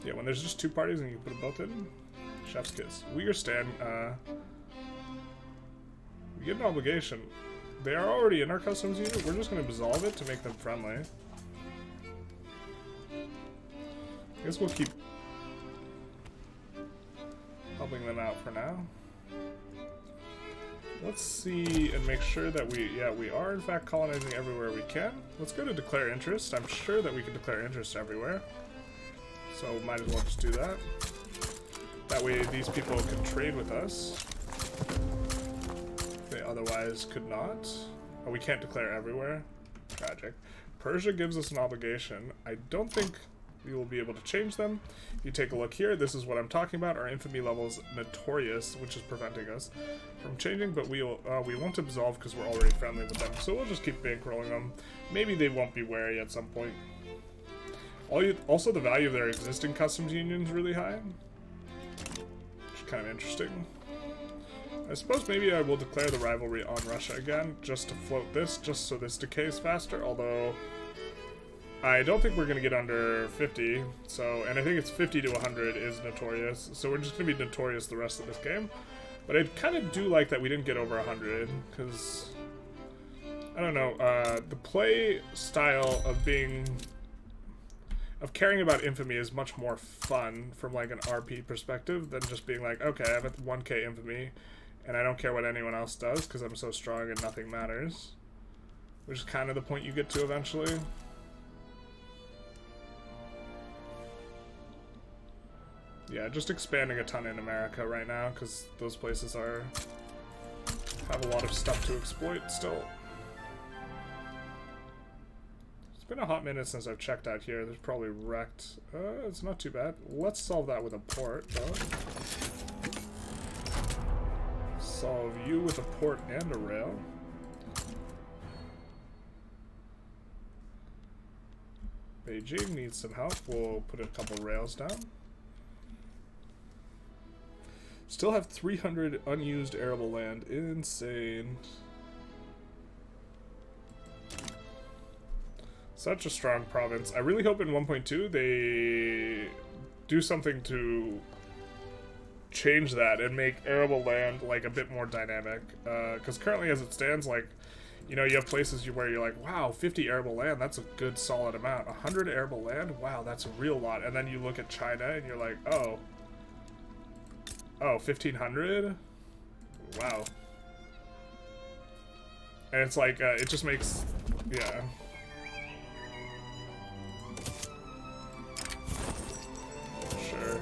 Yeah, when there's just two parties and you put them both in, chef's kiss. Uyghur we get an obligation. They are already in our customs unit. We're just going to dissolve it to make them friendly. I guess we'll keep helping them out for now. Let's see and make sure that we are in fact colonizing everywhere we can. Let's go to declare interest. I'm sure that we can declare interest everywhere. So might as well just do that. That way these people can trade with us. They otherwise could not. Oh, we can't declare everywhere. Tragic. Persia gives us an obligation. I don't think we will be able to change them. If you take a look here, this is what I'm talking about. Our infamy level is notorious, which is preventing us from changing, but we won't absolve because we're already friendly with them. So we'll just keep bankrolling them. Maybe they won't be wary at some point. Also, the value of their existing customs union is really high, which is kind of interesting. I suppose maybe I will declare the rivalry on Russia again, just to float this, just so this decays faster, although I don't think we're going to get under 50, so, and I think it's 50 to 100 is notorious, so we're just going to be notorious the rest of this game. But I kind of do like that we didn't get over 100, because, I don't know, the play style of caring about infamy is much more fun from like an RP perspective than just being like, okay, I have a 1k infamy, and I don't care what anyone else does, because I'm so strong and nothing matters. Which is kind of the point you get to eventually. Yeah, just expanding a ton in America right now, because those places have a lot of stuff to exploit still. It's been a hot minute since I've checked out here. There's probably wrecked. It's not too bad. Let's solve that with a port, though. Solve you with a port and a rail. Beijing needs some help. We'll put a couple rails down. Still have 300 unused arable land. Insane. Such a strong province. I really hope in 1.2 they do something to change that and make arable land like a bit more dynamic. Because currently as it stands, like, you know, you have places where you're like, wow, 50 arable land, that's a good solid amount. 100 arable land, wow, that's a real lot. And then you look at China and you're like, oh, 1,500? Wow. And it's like, it just makes, yeah. Sure.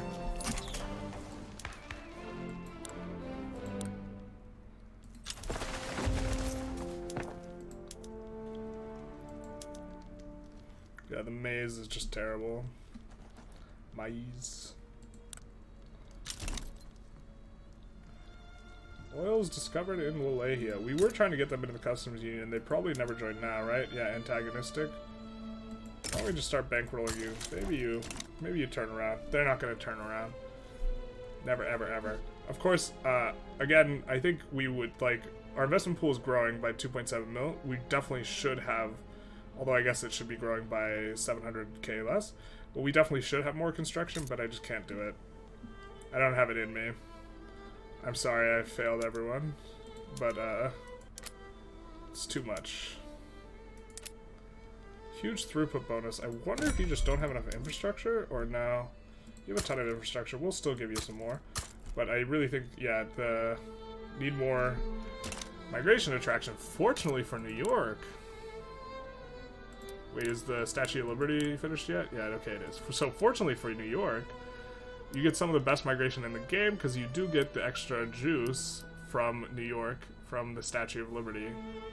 Yeah, the maize is just terrible. Maize. Oils discovered in Wallachia. We were trying to get them into the customs union. They probably never joined now, right? Yeah, antagonistic. Why don't we just start bankrolling you? Maybe you turn around. They're not going to turn around. Never, ever, ever. Of course, again, I think we would, like, our investment pool is growing by 2.7 mil. We definitely should have, although I guess it should be growing by 700k less. But we definitely should have more construction, but I just can't do it. I don't have it in me. I'm sorry I failed everyone, but it's too much. Huge throughput bonus. I wonder if you just don't have enough infrastructure, or no. You have a ton of infrastructure. We'll still give you some more. But I really think, yeah, need more migration attraction. Fortunately for New York. Wait, is the Statue of Liberty finished yet? Yeah, okay, it is. So fortunately for New York, you get some of the best migration in the game because you do get the extra juice from New York, from the Statue of Liberty,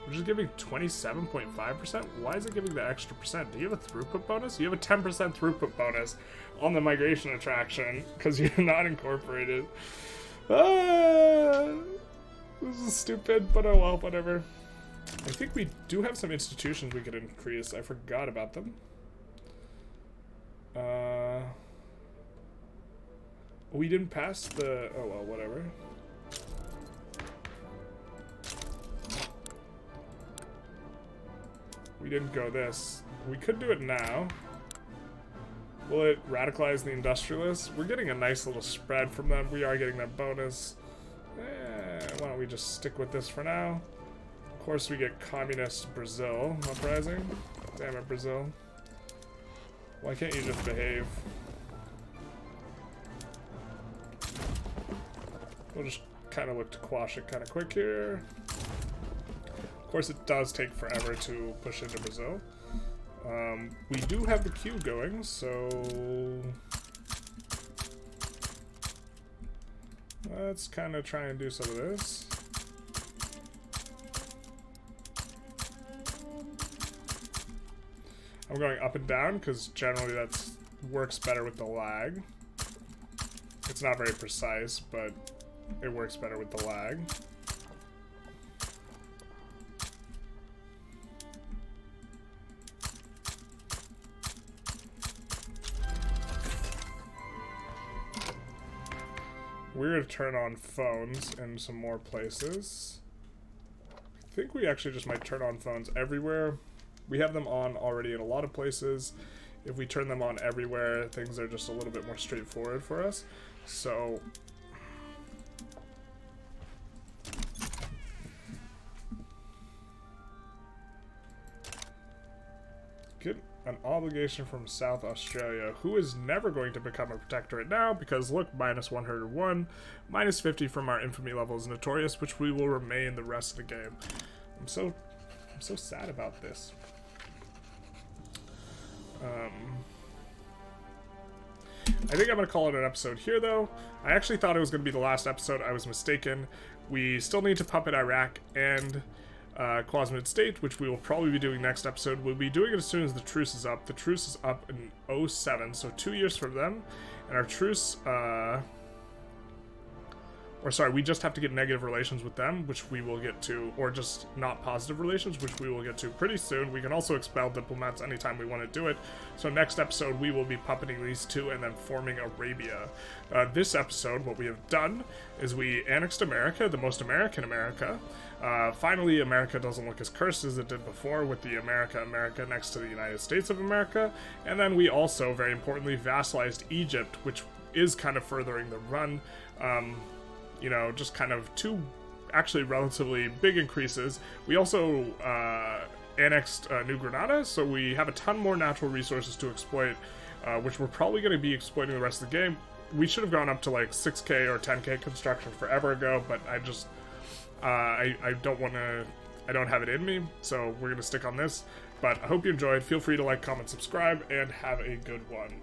which is giving 27.5%. Why is it giving the extra percent? Do you have a throughput bonus? You have a 10% throughput bonus on the migration attraction because you're not incorporated. This is stupid, but oh well, whatever. I think we do have some institutions we could increase. I forgot about them. We didn't pass the... Oh, well, whatever. We didn't go this. We could do it now. Will it radicalize the Industrialists? We're getting a nice little spread from them. We are getting that bonus. Why don't we just stick with this for now? Of course, we get Communist Brazil uprising. Damn it, Brazil. Why can't you just behave? We'll just kind of look to quash it kind of quick here. Of course, it does take forever to push into Brazil. We do have the queue going, so let's kind of try and do some of this. I'm going up and down because generally that works better with the lag. It's not very precise, but it works better with the lag. We're going to turn on phones in some more places. I think we actually just might turn on phones everywhere. We have them on already in a lot of places. If we turn them on everywhere, things are just a little bit more straightforward for us. So get an obligation from South Australia, who is never going to become a protectorate now because look, minus 101, minus 50 from our infamy level is notorious, which we will remain the rest of the game. I'm so sad about this. I think I'm going to call it an episode here, though. I actually thought it was going to be the last episode. I was mistaken. We still need to puppet Iraq and Quasimid State, which we will probably be doing next episode. We'll be doing it as soon as the truce is up. The truce is up in 07, so 2 years from them. And our truce or sorry, we just have to get negative relations with them, which we will get to, or just not positive relations, which we will get to pretty soon. We can also expel diplomats anytime we want to do it. So next episode, we will be puppeting these two and then forming Arabia. This episode, what we have done is we annexed America, the most American America. Finally, America doesn't look as cursed as it did before with the America next to the United States of America. And then we also, very importantly, vassalized Egypt, which is kind of furthering the run. You know, just kind of two actually relatively big increases. We also annexed New Granada, so we have a ton more natural resources to exploit, which we're probably going to be exploiting the rest of the game. We should have gone up to like 6k or 10k construction forever ago, but I just I don't want to, I don't have it in me, so we're going to stick on this. But I hope you enjoyed. Feel free to like, comment, subscribe, and have a good one.